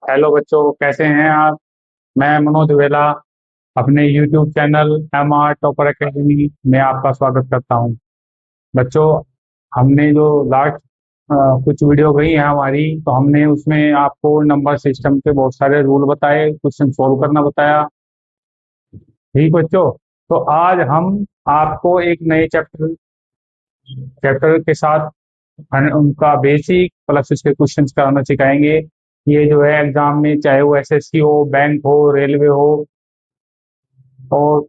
Hello बच्चों, कैसे हैं आप। मैं मनोज वेला अपने YouTube channel MR topper academy में आपका स्वागत करता हूं। बच्चों, हमने जो लास्ट कुछ वीडियो गई है हमारी, तो हमने उसमें आपको नंबर सिस्टम के बहुत सारे रूल बताए, क्वेश्चन सोल्व करना बताया। ठीक बच्चों, तो आज हम आपको एक नए चैप्टर चैप्टर के साथ उनका बेसिक प्लस उसके क्वेश्चंस कराना सिखाएंगे। ये जो है एग्जाम में, चाहे वो एसएससी हो, बैंक हो, रेलवे हो, और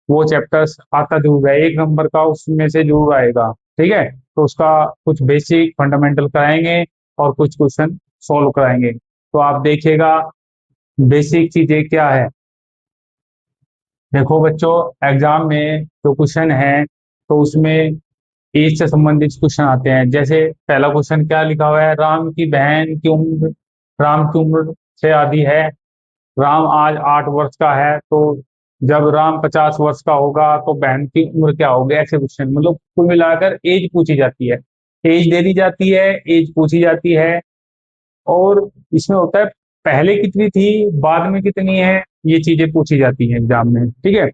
वो चैप्टर्स आता जरूर है, एक नंबर का उसमें से जरूर आएगा। ठीक है, तो उसका कुछ बेसिक फंडामेंटल कराएंगे और कुछ क्वेश्चन सॉल्व कराएंगे। तो आप देखिएगा बेसिक चीजें क्या है। देखो बच्चों, एग्जाम में जो क्वेश्चन है तो उसमें एज से संबंधित क्वेश्चन आते हैं। जैसे पहला क्वेश्चन क्या लिखा हुआ है, राम की बहन की उम्र राम की उम्र से आधी है। राम आज 8 वर्ष का है, तो जब राम 50 वर्ष का होगा तो बहन की उम्र क्या होगी। ऐसे क्वेश्चन, मतलब कुल मिलाकर एज पूछी जाती है, एज दे दी जाती है, एज पूछी जाती है। और इसमें होता है पहले कितनी थी, बाद में कितनी है, ये चीजें पूछी जाती हैं एग्जाम में। ठीक है,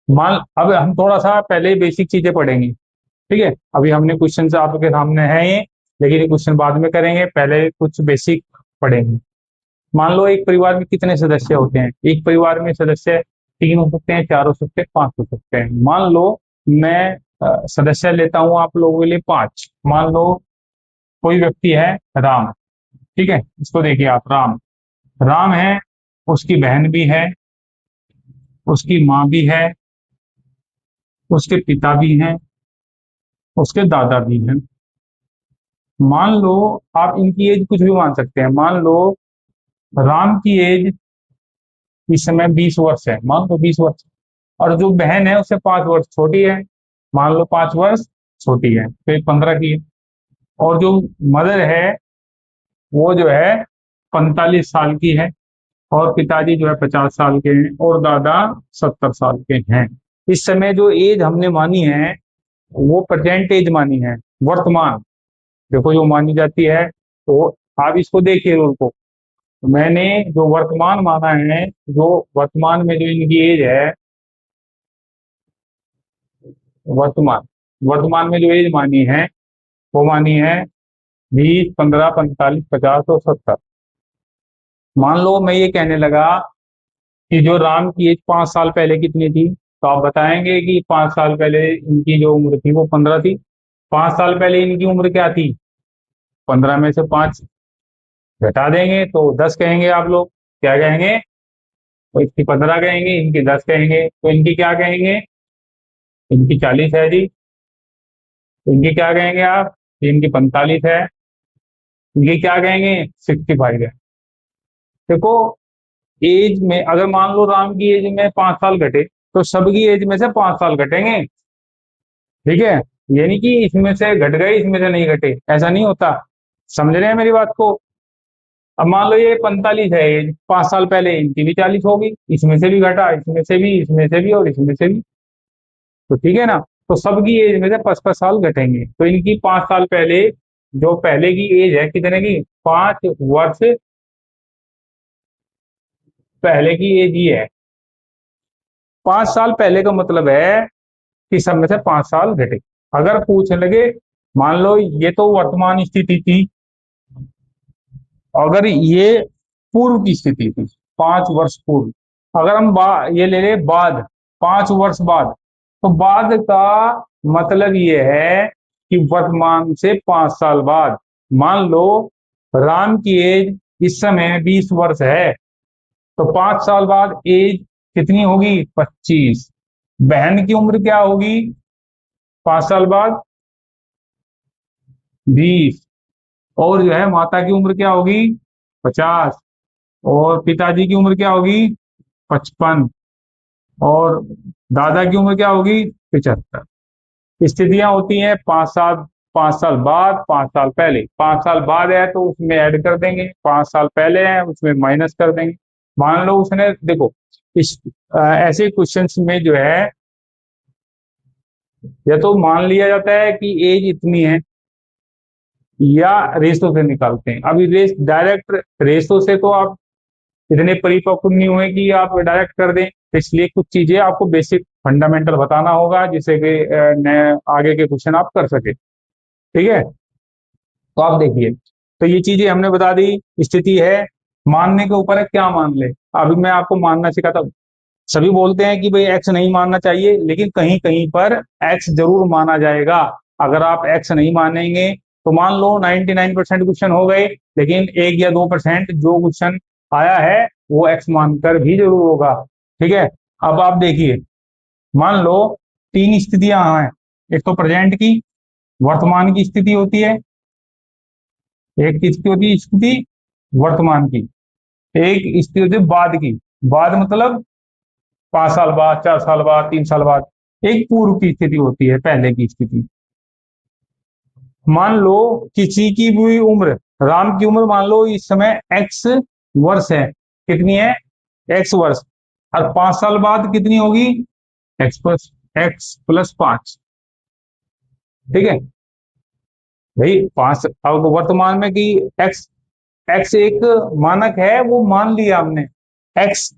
मान अब हम थोड़ा सा पहले बेसिक चीजें पढ़ेंगे। ठीक है, अभी हमने क्वेश्चन आपके सामने है ये, लेकिन ये क्वेश्चन बाद में करेंगे, पहले कुछ बेसिक पढ़ेंगे। मान लो एक परिवार में कितने सदस्य होते हैं। एक परिवार में सदस्य 3 हो सकते हैं, 4 हो सकते हैं, 5 हो सकते हैं। मान लो मैं सदस्य लेता हूं आप लोगों के लिए 5। मान लो कोई व्यक्ति है राम। ठीक है, इसको देखिए आप, राम राम है, उसकी बहन भी है, उसकी माँ भी है, उसके पिता भी हैं, उसके दादा भी हैं। मान लो, आप इनकी एज कुछ भी मान सकते हैं। मान लो राम की एज इस समय 20 वर्ष है, मान लो 20 वर्ष। और जो बहन है उससे 5 वर्ष छोटी है, मान लो 5 वर्ष छोटी है, तो ये 15 की है। और जो मदर है वो जो है 45 साल की है, और पिताजी जो है 50 साल के हैं, और दादा 70 साल के हैं। इस समय जो एज हमने मानी है वो प्रेजेंट एज मानी है, वर्तमान। देखो जो मानी जाती है, तो आप इसको देखिए रूल को। मैंने जो वर्तमान माना है, जो वर्तमान में जो इनकी एज है, वर्तमान वर्तमान में जो एज मानी है वो मानी है 20, 15, 45, 50 और 70। मान लो मैं ये कहने लगा कि जो राम की एज 5 साल पहले कितनी थी, तो आप बताएंगे कि 5 साल पहले इनकी जो उम्र थी वो 15 थी। 5 साल पहले इनकी उम्र क्या थी, 15 में से 5 घटा देंगे तो 10 कहेंगे आप लोग। क्या कहेंगे, तो इसकी 15 कहेंगे, इनकी 10 कहेंगे, तो इनकी क्या कहेंगे, इनकी 40 है जी। इनकी क्या कहेंगे आप, इनकी 45 है। इनकी क्या कहेंगे, 65 है। देखो, एज में अगर मान लो राम की एज में 5 साल घटे, तो सबकी एज में से 5 साल घटेंगे। ठीक है, ये नहीं कि इसमें से घट गए इसमें से नहीं घटे, ऐसा नहीं होता। समझ रहे हैं मेरी बात को। अब मान लो ये 45 है एज, 5 साल पहले इनकी भी 40 होगी, इसमें से भी घटा, इसमें से भी, इसमें से भी, और इसमें से भी। तो ठीक है ना, तो सबकी एज में से 5 5 साल घटेंगे, तो इनकी 5 साल पहले, जो पहले की एज है कितने की, 5 वर्ष पहले की एज ही है। 5 साल पहले का मतलब है कि सब में से 5 साल घटे। अगर पूछने लगे, मान लो ये तो वर्तमान स्थिति थी, अगर ये पूर्व की स्थिति थी, 5 वर्ष पूर्व। अगर हम ये ले ले बाद, 5 वर्ष बाद, तो बाद का मतलब ये है कि वर्तमान से 5 साल बाद। मान लो राम की एज इस समय 20 वर्ष है, तो 5 साल बाद एज कितनी होगी, 25। बहन की उम्र क्या होगी 5 साल बाद, 20। और जो है माता की उम्र क्या होगी, 50। और पिताजी की उम्र क्या होगी, 55। और दादा की उम्र क्या होगी, 75। स्थितियां होती हैं 5 साल, 5 साल बाद, 5 साल पहले। 5 साल बाद है तो उसमें ऐड कर देंगे, 5 साल पहले है उसमें माइनस कर देंगे। मान लो उसने, देखो इस ऐसे क्वेश्चंस में जो है, या तो मान लिया जाता है कि एज इतनी है, या रेशो से निकालते हैं। अभी डायरेक्ट रेशो से तो आप इतने परिपक्व नहीं हुए कि आप डायरेक्ट कर दें, तो इसलिए कुछ चीजें आपको बेसिक फंडामेंटल बताना होगा जिससे कि आगे के क्वेश्चन आप कर सके। ठीक है, तो आप देखिए, तो ये चीजें हमने बता दी। स्थिति है, मानने के ऊपर है क्या मान ले। अभी मैं आपको मानना सिखाता हूँ। सभी बोलते हैं कि भाई एक्स नहीं मानना चाहिए, लेकिन कहीं कहीं पर एक्स जरूर माना जाएगा। अगर आप एक्स नहीं मानेंगे तो मान लो 99% क्वेश्चन हो गए, लेकिन 1 या 2% जो क्वेश्चन आया है वो एक्स मानकर भी जरूर होगा। ठीक है, अब आप देखिए, मान लो 3 स्थितियां हैं। एक तो प्रेजेंट की, वर्तमान की स्थिति होती है, एक किसकी होती है स्थिति, वर्तमान की। एक स्थिति होती है बाद की। बाद मतलब 5 साल बाद, 4 साल बाद, 3 साल बाद। एक पूर्व की स्थिति होती है, पहले की स्थिति। मान लो किसी की भी उम्र, राम की उम्र मान लो इस समय एक्स वर्ष है। कितनी है? एक्स वर्ष। और 5 साल बाद कितनी होगी? X plus 5। ठीक है भाई, 5 अब वर्तमान में कि एक्स, एक्स एक मानक है, वो मान लिया हमने। एक्स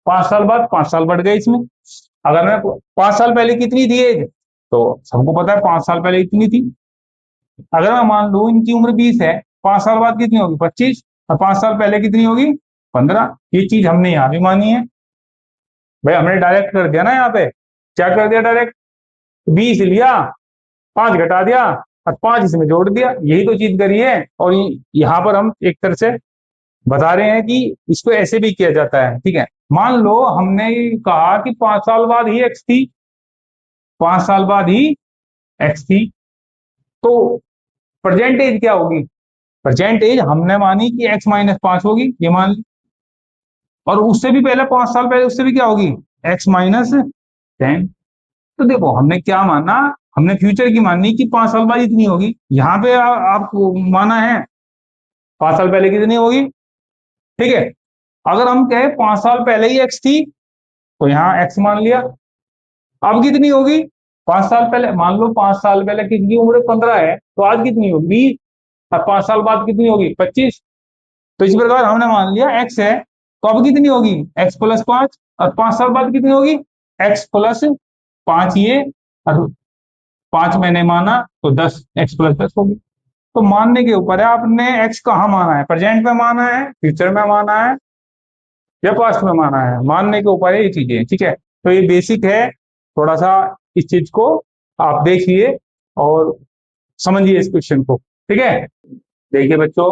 5 साल बाद 5 साल बढ़ गए इसमें। अगर मैं 5 साल पहले कितनी थी एज, तो सबको पता है 5 साल पहले इतनी थी। अगर मैं मान लू इनकी उम्र 20 है, 5 साल बाद कितनी होगी? 25। और 5 साल पहले कितनी होगी? 15। ये चीज हमने यहाँ भी मानी है। भाई हमने डायरेक्ट कर दिया ना यहाँ पे। क्या कर दिया डायरेक्ट? 20 लिया, 5 घटा दिया और 5 इसमें जोड़ दिया, यही तो चीज करी है। और यहाँ पर हम एक तरह से बता रहे हैं कि इसको ऐसे भी किया जाता है। ठीक है, मान लो हमने कहा कि 5 साल बाद ही एक्स थी, 5 साल बाद ही एक्स थी, तो प्रेजेंट एज क्या होगी? प्रेजेंट एज हमने मानी कि x-5 होगी, ये मान ली। और उससे भी पहले 5 साल पहले उससे भी क्या होगी? x-10। तो देखो हमने क्या माना, हमने फ्यूचर की मानी कि 5 साल बाद इतनी होगी। यहाँ पे आपको माना है 5 साल पहले कितनी होगी। ठीक है, अगर हम कहे 5 साल पहले ही एक्स थी, तो यहाँ एक्स मान लिया। अब कितनी होगी? 5 साल पहले, मान लो 5 साल पहले किसकी उम्र 15 है, तो आज कितनी होगी? 20। और 5 साल बाद कितनी होगी? 25। तो इस प्रकार हमने मान लिया एक्स है, तो अब कितनी होगी? x+5। और 5 साल बाद कितनी होगी? x+5 ये, और 5 मैंने माना तो 10, x+10 होगी। तो मानने के ऊपर है आपने एक्स कहाँ माना है, प्रेजेंट में माना है, फ्यूचर में माना है, या पास्ट में माना है। मानने के ऊपर है ये चीजें। ठीक है, तो ये बेसिक है। थोड़ा सा इस चीज को आप देखिए और समझिए इस क्वेश्चन को। ठीक है, देखिए बच्चों,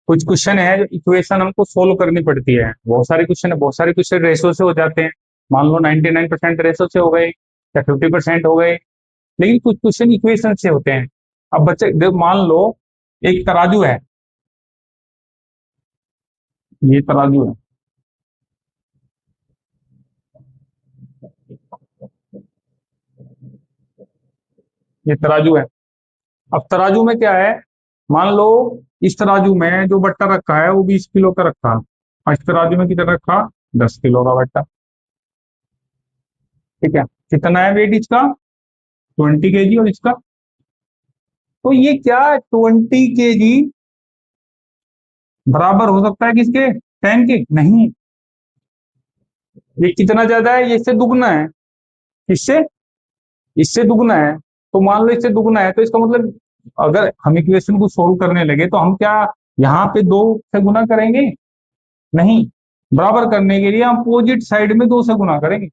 कुछ क्वेश्चन है जो इक्वेशन हमको सोल्व करनी पड़ती है। बहुत सारे क्वेश्चन है, बहुत सारे क्वेश्चन रेशो से हो जाते हैं। मान लो 99% रेशो से हो गए या 50% हो गए, लेकिन कुछ क्वेश्चन इक्वेशन से होते हैं। अब बच्चे मान लो एक तराजू है, ये तराजू है। ये तराजू है। अब तराजू में क्या है, मान लो इस तराजू में जो बट्टा रखा है वो 20 किलो का रखा, और इस तराजू में कितना रखा? 10 किलो का बट्टा। ठीक है, कितना है वेट इसका? 20 kg। और इसका, तो ये क्या 20 kg बराबर हो सकता है किसके? 10 के? नहीं, ये कितना ज्यादा है, ये इससे दुगना है। इससे, इससे दुगना है। तो मान लो इससे दुगना है, तो इसका मतलब अगर हम इक्वेशन को सोल्व करने लगे तो हम क्या यहाँ पे 2 से गुना करेंगे? नहीं, बराबर करने के लिए हम अपोजिट साइड में 2 से गुना करेंगे।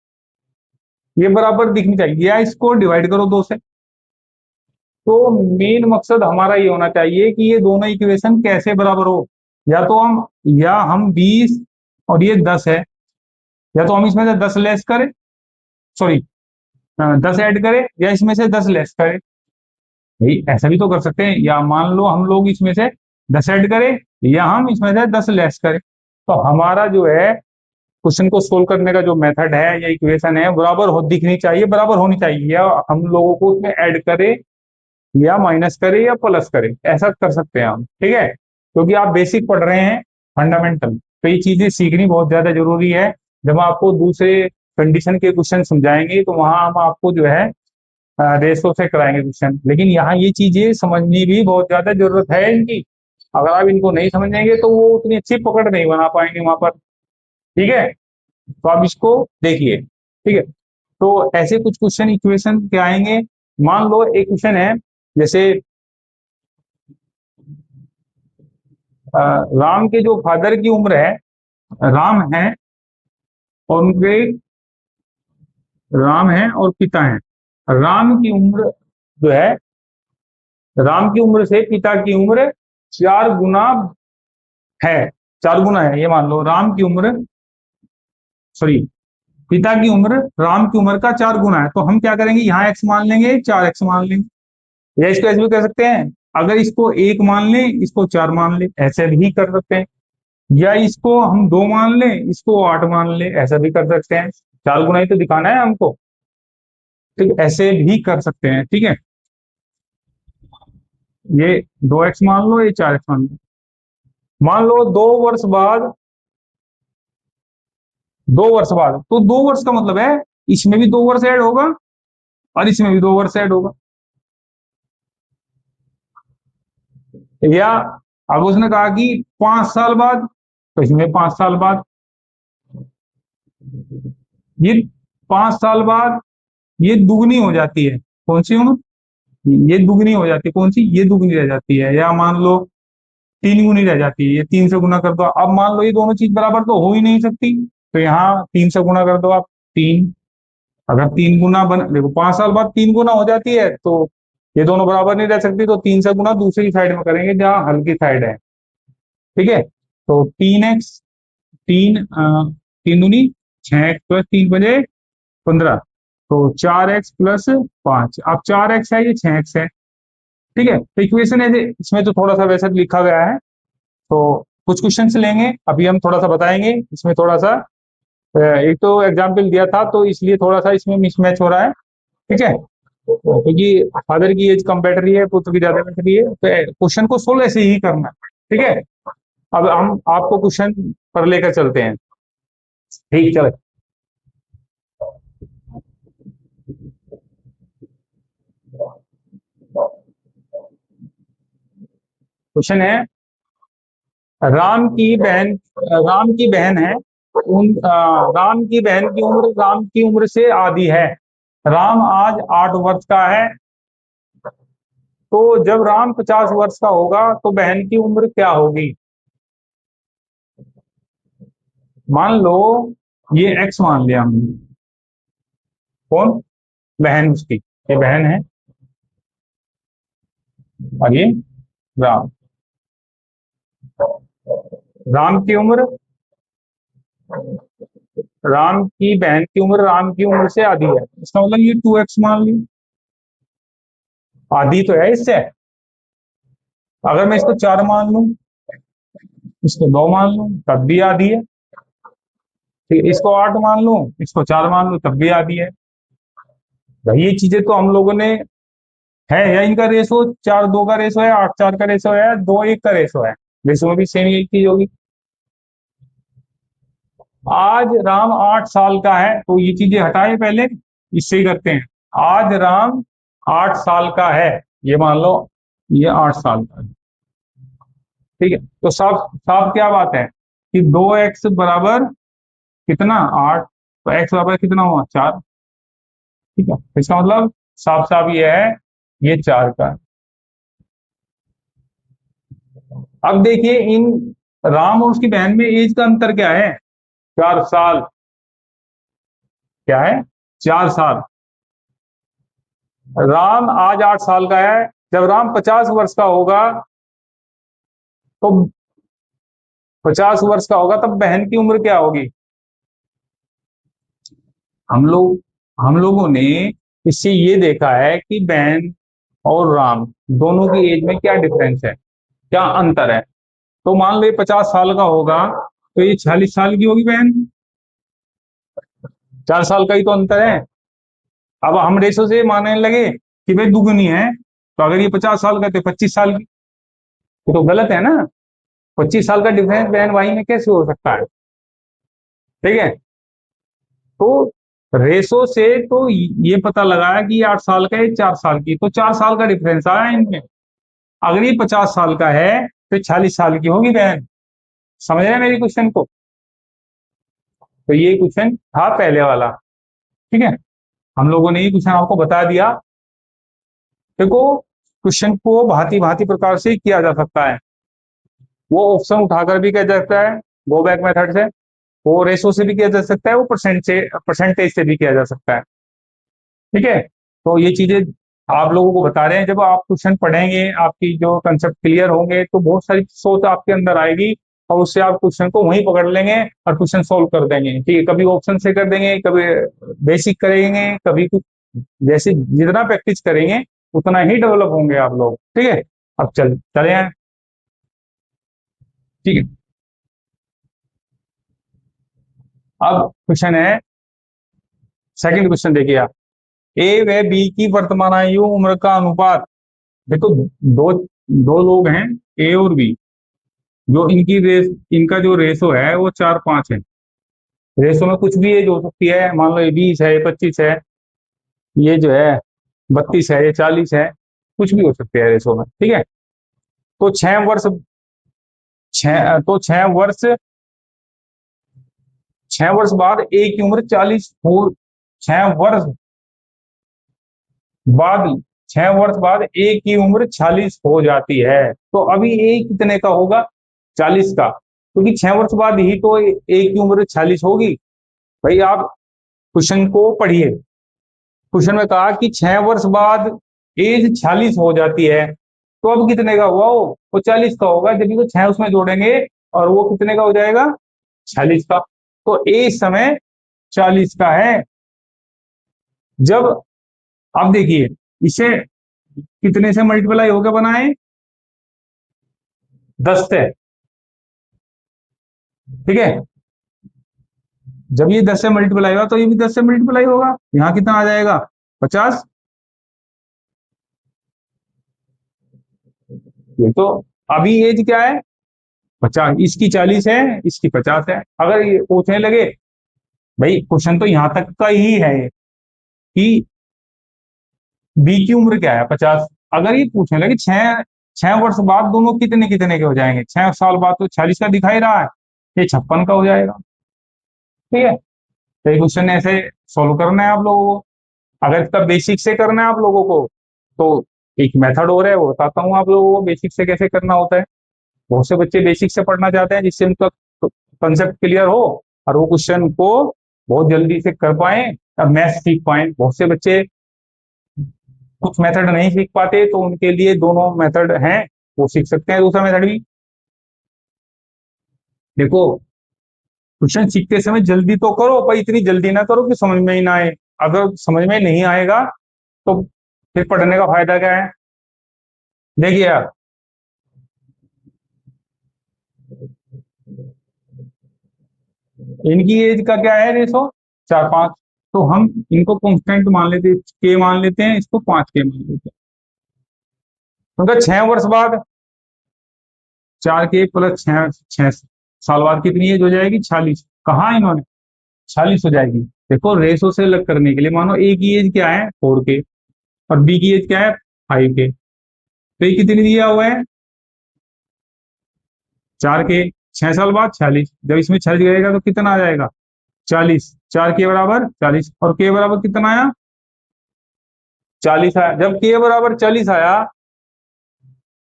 ये बराबर दिखनी चाहिए, या इसको डिवाइड करो 2 से। तो मेन मकसद हमारा ये होना चाहिए कि ये दोनों इक्वेशन कैसे बराबर हो। या हम 20 और ये 10 है, या तो हम इसमें से 10 लेस करें, सॉरी 10 ऐड करें, या इसमें से 10 लेस करें। भाई ऐसा भी तो कर सकते हैं, या मान लो हम लोग इसमें से 10 ऐड करें, या हम इसमें से 10 लेस करें। तो हमारा जो है क्वेश्चन को सोल्व करने का जो मेथड है या इक्वेशन है, बराबर हो दिखनी चाहिए, बराबर होनी चाहिए, या हम लोगों को उसमें ऐड करें या माइनस करे या प्लस करे, ऐसा कर सकते हैं हम। ठीक है, क्योंकि आप बेसिक पढ़ रहे हैं, फंडामेंटल, तो ये चीजें सीखनी बहुत ज्यादा जरूरी है। जब आपको दूसरे कंडीशन के क्वेश्चन समझाएंगे तो वहां हम आपको जो है रेशो से कराएंगे क्वेश्चन, लेकिन यहाँ ये चीजें समझनी भी बहुत ज्यादा जरूरत है इनकी। अगर आप इनको नहीं समझेंगे तो वो उतनी अच्छी पकड़ नहीं बना पाएंगे वहां पर। ठीक है, तो आप इसको देखिए। ठीक है, तो ऐसे कुछ क्वेश्चन इक्वेशन के आएंगे। मान लो एक क्वेश्चन है, जैसे राम के जो फादर की उम्र है, राम है और उनके राम है और पिता है। राम की उम्र जो है, राम की उम्र से पिता की उम्र 4 गुना है। 4 गुना है, ये मान लो राम की उम्र, सॉरी, पिता की उम्र राम की उम्र का 4 गुना है। तो हम क्या करेंगे, यहाँ एक्स मान लेंगे, 4x मान लेंगे। या इसको ऐसे भी कर सकते हैं, अगर इसको 1 मान लें, इसको 4 मान लें, ऐसे भी कर सकते हैं। या इसको हम 2 मान लें, इसको 8 मान लें, ऐसा भी कर सकते हैं। 4 गुना ही तो दिखाना है हमको। ठीक, ऐसे भी कर सकते हैं। ठीक है, ये 2x मान लो, ये 4x मान लो। मान लो 2 वर्ष बाद, 2 वर्ष बाद, तो 2 वर्ष का मतलब है इसमें भी 2 वर्ष ऐड होगा और इसमें भी 2 वर्ष ऐड होगा। या अब उसने कहा कि 5 साल बाद, तो इसमें 5 साल बाद, ये 5 साल बाद ये दुगनी हो जाती है। कौन सी उम्र, ये दुगनी हो जाती है। कौन सी, ये दुगनी रह जाती है। या मान लो 3 गुनी रह जाती है, ये 3 से गुना कर दो। अब मान लो ये दोनों चीज बराबर तो हो ही नहीं सकती, तो यहाँ 3 से गुना कर दो आप, 3। अगर 3 गुना बन, देखो 5 साल बाद 3 गुना हो जाती है, तो ये दोनों बराबर नहीं रह सकती, तो 3 से गुना दूसरी साइड में करेंगे जहाँ हल्की साइड है। ठीक है, तो 3x, 3 3 दूनी 6x प्लस 3 बजे 15, तो 4x प्लस 5। अब 4x है, ये 6x है। ठीक है, तो इक्वेशन है, इसमें तो थोड़ा सा वैसे लिखा गया है। तो कुछ क्वेश्चन लेंगे अभी, हम थोड़ा सा बताएंगे इसमें थोड़ा सा। एक तो एग्जाम्पल दिया था, तो इसलिए थोड़ा सा इसमें मिसमैच हो रहा है। ठीक है, क्योंकि फादर की एज कम बैठ रही है, पुत्र की ज्यादा बैठ रही है, तो क्वेश्चन को सोल्व ऐसे ही करना है। ठीक है, अब हम आपको क्वेश्चन पर लेकर चलते हैं। ठीक, चलो। क्वेश्चन है, राम की बहन है, राम की बहन की उम्र राम की उम्र से आधी है। राम आज 8 वर्ष का है, तो जब राम 50 वर्ष का होगा तो बहन की उम्र क्या होगी। मान लो ये एक्स मान लिया हमने, कौन, बहन उसकी, ये बहन है और ये राम। राम की उम्र, राम की बहन की उम्र राम की उम्र से आधी है, इसका मतलब ये 2x मान ली, आधी तो है इससे। अगर मैं इसको 4 मान लूं, इसको 2 मान लूं, तब भी आधी है। ठीक है, इसको 8 मान लूं, इसको 4 मान लूं, तब भी आधी है। भाई ये चीजें तो हम लोगों ने है, या इनका रेशो 4-2 का रेशो है, 8-4 का रेशो है, 2-1 का रेशो है। रेशो में भी सेम यही चीज होगी। आज राम 8 साल का है, तो ये चीजें हटाए पहले, इससे ही करते हैं। आज राम 8 साल का है, ये मान लो ये 8 साल का है। ठीक है, तो साफ साफ क्या बात है कि 2x बराबर कितना, 8, तो x बराबर कितना हुआ, 4। ठीक है, तो इसका मतलब साफ साफ ये है, ये 4 का है। अब देखिए इन राम और उसकी बहन में एज का अंतर क्या है, 4 साल। क्या है, 4 साल। राम आज 8 साल का है, जब राम 50 वर्ष का होगा, तो 50 वर्ष का होगा तब बहन की उम्र क्या होगी। हम लोग हम लोगों ने इससे ये देखा है कि बहन और राम दोनों की एज में क्या डिफरेंस है, क्या अंतर है। तो मान लो ये 50 साल का होगा, तो ये 40 साल की होगी बहन। 4 साल का ही तो अंतर है। अब हम रेशो से मानने लगे कि भाई दुगनी है, तो अगर ये 50 साल का तो 25 साल की, तो गलत है ना। 25 साल का डिफरेंस बहन भाई में कैसे हो सकता है। ठीक है, तो रेशो से तो ये पता लगाया कि ये 8 साल का है 4 साल की, तो 4 साल का डिफरेंस आया इनमें। अगर ये 50 साल का है तो 40 साल की होगी बहन। समझ रहे हैं मेरी क्वेश्चन को? तो ये क्वेश्चन था पहले वाला। ठीक है, हम लोगों ने ये क्वेश्चन आपको बता दिया। देखो, क्वेश्चन को भांति भांति प्रकार से किया जा सकता है। वो ऑप्शन उठाकर भी किया जा सकता है गो बैक मेथड से, वो रेशो से भी किया जा सकता है, वो परसेंटेज से भी किया जा सकता है। ठीक है, तो ये चीजें आप लोगों को बता रहे हैं। जब आप क्वेश्चन पढ़ेंगे, आपकी जो कंसेप्ट क्लियर होंगे, तो बहुत सारी सोच आपके अंदर आएगी और उससे आप क्वेश्चन को वहीं पकड़ लेंगे और क्वेश्चन सोल्व कर देंगे। ठीक है, कभी ऑप्शन से कर देंगे, कभी बेसिक करेंगे, कभी कुछ, जैसे जितना प्रैक्टिस करेंगे उतना ही डेवलप होंगे आप लोग। ठीक है, अब चले आए। ठीक है, अब क्वेश्चन है, सेकंड क्वेश्चन देखिए आप। ए व बी की वर्तमान आयु उम्र का अनुपात। देखो, दो दो लोग हैं, ए और बी। जो इनका जो रेशो है वो 4-5 है। रेशो में कुछ भी एज हो सकती है, मान लो ये 20 है, ये 25 है, ये जो है 32 है, ये 40 है, कुछ भी हो सकते हैं रेशो में। ठीक है, तो 6 वर्ष, 6 वर्ष, 6 वर्ष बाद ए की उम्र 40 हो, 6 वर्ष बाद 6 वर्ष बाद ए की उम्र 40 हो जाती है। तो अभी ए कितने का होगा? 40 का, क्योंकि 6 वर्ष बाद ही तो ए की उम्र 40 होगी। भाई आप क्वेश्चन को पढ़िए। क्वेश्चन में कहा कि 6 वर्ष बाद एज 40 हो जाती है, तो अब कितने का हुआ? वो 40 का होगा, जब तो 6 उसमें जोड़ेंगे और वो कितने का हो जाएगा? 40 का। तो ए इस समय 40 का है। जब, अब देखिए, इसे कितने से मल्टीप्लाई होकर बनाए? 10 से। ठीक है, जब ये 10 से मल्टीप्लाई होगा तो ये भी 10 से मल्टीप्लाई होगा, यहाँ कितना आ जाएगा? 50। ये तो अभी एज क्या है? 50। इसकी 40 है, इसकी 50 है। अगर ये पूछने लगे, भाई क्वेश्चन तो यहां तक का ही है कि बी की उम्र क्या है? 50। अगर ये पूछने लगे 6 वर्ष बाद दोनों कितने कितने के हो जाएंगे, 6 साल बाद तो 40 का दिखा ही रहा है, ये 56 का हो जाएगा। ठीक है, तो ये क्वेश्चन ऐसे सोल्व करना है आप लोगों को। अगर इसका बेसिक से करना है आप लोगों को, तो एक मेथड और है, वो बताता हूँ आप लोगों को बेसिक से कैसे करना होता है। बहुत से बच्चे बेसिक से पढ़ना चाहते हैं जिससे उनका कंसेप्ट क्लियर हो और वो क्वेश्चन को बहुत जल्दी से कर पाए और मैथ सीख पाए। बहुत से बच्चे कुछ मेथड नहीं सीख पाते, तो उनके लिए दोनों मेथड हैं, वो सीख सकते हैं। दूसरा मेथड भी देखो, क्वेश्चन सीखते समय जल्दी तो करो, पर इतनी जल्दी ना करो कि समझ में ही ना आए। अगर समझ में नहीं आएगा तो फिर पढ़ने का फायदा क्या है? देखिए यार, इनकी एज का क्या है रेशो? 4-5। तो हम इनको कांस्टेंट मान लेते, के मान लेते हैं, इसको 5 के मान लेते हैं। उनका 6 वर्ष बाद 4 के प्लस 6 साल बाद कितनी एज हो जाएगी? 40। कहाँ इन्होंने 40 हो जाएगी। देखो, रेशो से अलग करने के लिए मानो ए की एज क्या है? 4 के, और बी की एज क्या है? 5 के। तो ये कितनी दिया हुआ है? 4 के, 6 साल बाद 40। जब इसमें 40 गिरेगा तो कितना आ जाएगा? 40। 4 के बराबर 40, और के बराबर कितना आया? 40 आया। जब के बराबर 40 आया,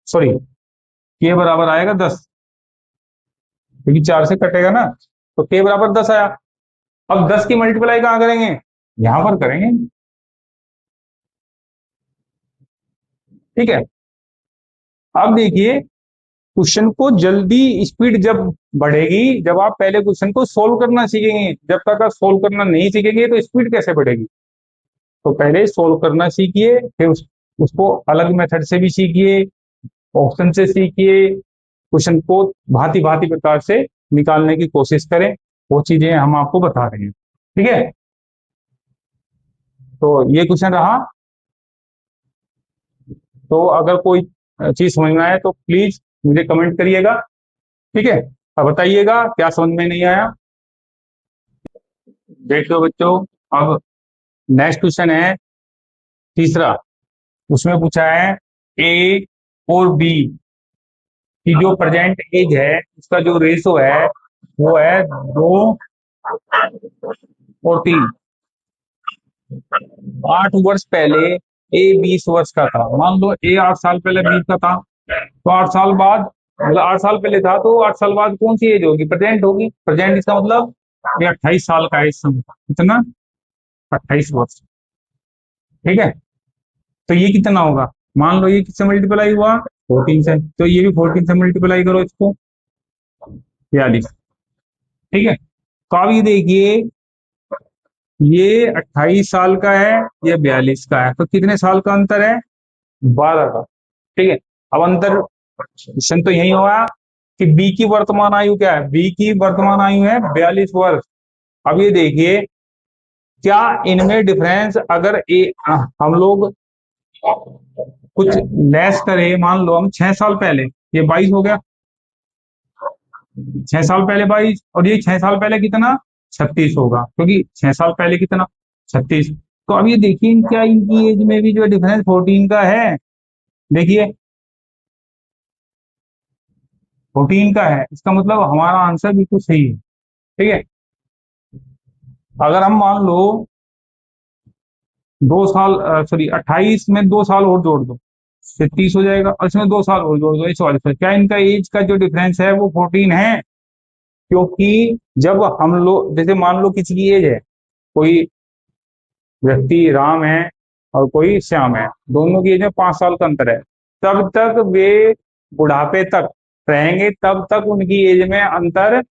सॉरी, के बराबर आएगा 10, क्योंकि 4 से कटेगा ना, तो के बराबर 10 आया। अब 10 की मल्टीप्लाई कहाँ करेंगे? यहां पर करेंगे। ठीक है, अब देखिए, क्वेश्चन को जल्दी स्पीड जब बढ़ेगी जब आप पहले क्वेश्चन को सोल्व करना सीखेंगे। जब तक आप सोल्व करना नहीं सीखेंगे तो स्पीड कैसे बढ़ेगी? तो पहले सोल्व करना सीखिए, फिर उसको अलग मेथड से भी सीखिए, ऑप्शन से सीखिए, क्वेश्चन को भांति भांति प्रकार से निकालने की कोशिश करें। वो चीजें हम आपको बता रहे हैं। ठीक है, तो ये क्वेश्चन रहा। तो अगर कोई चीज समझ में आए तो प्लीज मुझे कमेंट करिएगा। ठीक है, अब बताइएगा क्या समझ में नहीं आया। देख लो बच्चों, अब नेक्स्ट क्वेश्चन है तीसरा, उसमें पूछा है ए और बी की जो प्रेजेंट एज है उसका जो रेशो है वो है 2 और 3। 8 वर्ष पहले ए 20 वर्ष का था, मान लो ए 8 साल पहले 20 का था, तो 8 साल बाद, मतलब 8 साल पहले था तो 8 साल बाद कौन सी एज होगी, प्रेजेंट होगी। प्रेजेंट इसका मतलब ये 28 साल का है इस समय। कितना? 28 वर्ष। ठीक है, तो ये कितना होगा, मान लो ये किससे मल्टीप्लाई हुआ, 14 से, तो ये भी 14 से मल्टीप्लाई करो इसको, 42। ठीक है, तो अब ये देखिए ये 28 साल का है, ये 42 का है, तो कितने साल का अंतर है, 12 का। ठीक है, अब अंतर क्वेश्चन तो यही होगा कि बी की वर्तमान आयु क्या है, बी की वर्तमान आयु है 42 वर्ष। अब ये देखिए क्या इनमें डिफरेंस, अगर हम लोग कुछ लेस करें, मान लो हम 6 साल पहले, ये 22 हो गया, 6 साल पहले 22, और ये 6 साल पहले कितना, 36 होगा, क्योंकि 6 साल पहले कितना, 36। तो अब ये देखिए क्या इनकी एज में भी जो डिफरेंस 14 का है, देखिए 14 का है, इसका मतलब हमारा आंसर बिल्कुल सही है। ठीक है, अगर हम मान लो 2 साल, सॉरी 28 में 2 साल और जोड़ दो, फिर 30 हो जाएगा, और इसमें 2 साल और जोड़ दो, इस वाले से क्या इनका एज का जो डिफरेंस है वो 14 है। क्योंकि जब हम लोग, जैसे मान लो किसी की एज है, कोई व्यक्ति राम है और कोई श्याम है, दोनों की एज में 5 साल का अंतर है, तब तक वे बुढ़ापे तक रहेंगे, तब तक उनकी एज में अंतर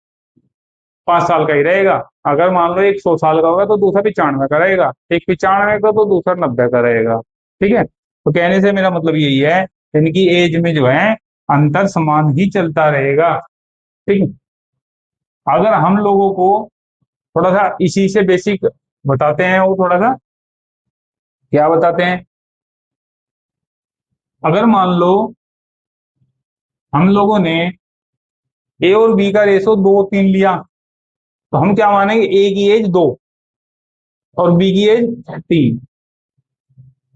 5 साल का ही रहेगा। अगर मान लो एक 100 साल का होगा तो दूसरा 95 का रहेगा, एक 95 का तो दूसरा 90 का रहेगा। ठीक है, तो कहने से मेरा मतलब यही है, इनकी एज में जो है अंतर समान ही चलता रहेगा। ठीक है, अगर हम लोगों को थोड़ा सा इसी से बेसिक बताते हैं, वो थोड़ा सा क्या बताते हैं, अगर मान लो हम लोगों ने ए और बी का रेशो 2-3 लिया, तो हम क्या मानेंगे, ए की एज 2 और बी की एज 3।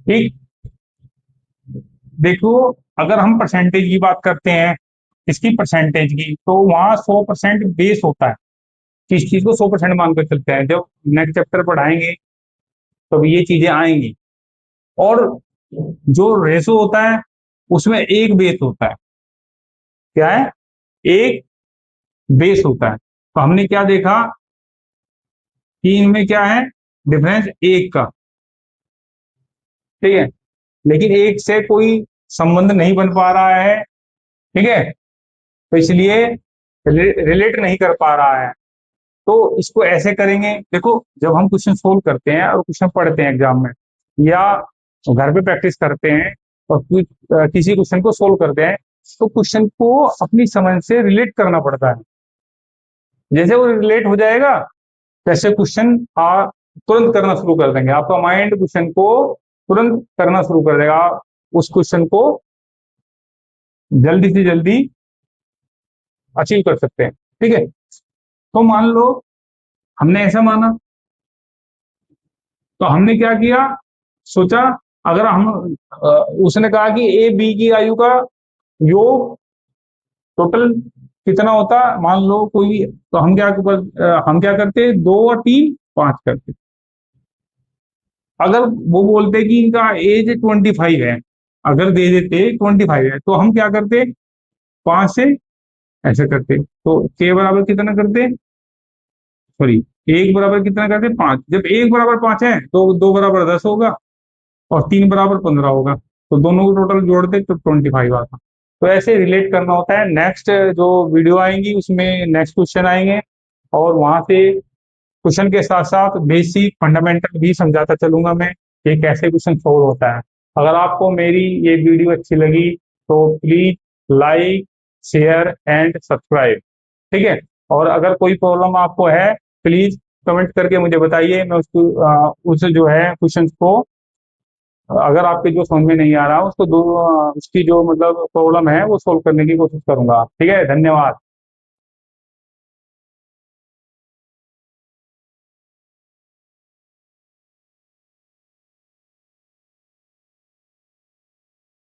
ठीक, देखो अगर हम परसेंटेज की बात करते हैं, इसकी परसेंटेज की, तो वहां 100% बेस होता है, किस चीज को 100% मानकर चलते हैं। जब नेक्स्ट चैप्टर पढ़ाएंगे तो ये चीजें आएंगी। और जो रेशो होता है उसमें एक बेस होता है, क्या है, एक बेस होता है। तो हमने क्या देखा कि इनमें क्या है, डिफरेंस एक का। ठीक है, लेकिन एक से कोई संबंध नहीं बन पा रहा है। ठीक है, तो इसलिए रिलेट नहीं कर पा रहा है। तो इसको ऐसे करेंगे, देखो जब हम क्वेश्चन सोल्व करते हैं और क्वेश्चन पढ़ते हैं एग्जाम में, या घर पे प्रैक्टिस करते हैं और किसी क्वेश्चन को सोल्व करते हैं, तो क्वेश्चन को अपनी समझ से रिलेट करना पड़ता है। जैसे वो रिलेट हो जाएगा, वैसे क्वेश्चन तुरंत करना शुरू कर देंगे, आपका माइंड क्वेश्चन को तुरंत करना शुरू कर देगा, उस क्वेश्चन को जल्दी से जल्दी अचीव कर सकते हैं। ठीक है, तो मान लो हमने ऐसा माना, तो हमने क्या किया, सोचा अगर हम उसने कहा कि ए बी की आयु का योग टोटल कितना होता, मान लो कोई, तो हम क्या करते, 2 और 3 5 करते। अगर वो बोलते कि इनका एज 25 है, अगर दे देते 25 है, तो हम क्या करते, 5 से ऐसे करते, तो के बराबर कितना करते, सॉरी एक बराबर कितना करते, 5। जब एक बराबर 5 है तो 2 बराबर 10 होगा और 3 बराबर 15 होगा, तो दोनों को टोटल जोड़ते तो 25 आता। तो ऐसे रिलेट करना होता है। नेक्स्ट जो वीडियो आएंगी उसमें नेक्स्ट क्वेश्चन आएंगे, और वहां से क्वेश्चन के साथ साथ बेसिक फंडामेंटल भी समझाता चलूंगा मैं कि कैसे क्वेश्चन सोल्व होता है। अगर आपको मेरी ये वीडियो अच्छी लगी तो please like, share and subscribe. ठीक है, और अगर कोई प्रॉब्लम आपको है प्लीज कमेंट करके मुझे बताइए, मैं उसको उस जो है क्वेश्चन को, अगर आपके जो समझ में नहीं आ रहा उसको उसकी जो मतलब प्रॉब्लम है वो सोल्व करने की कोशिश करूंगा। ठीक है, धन्यवाद।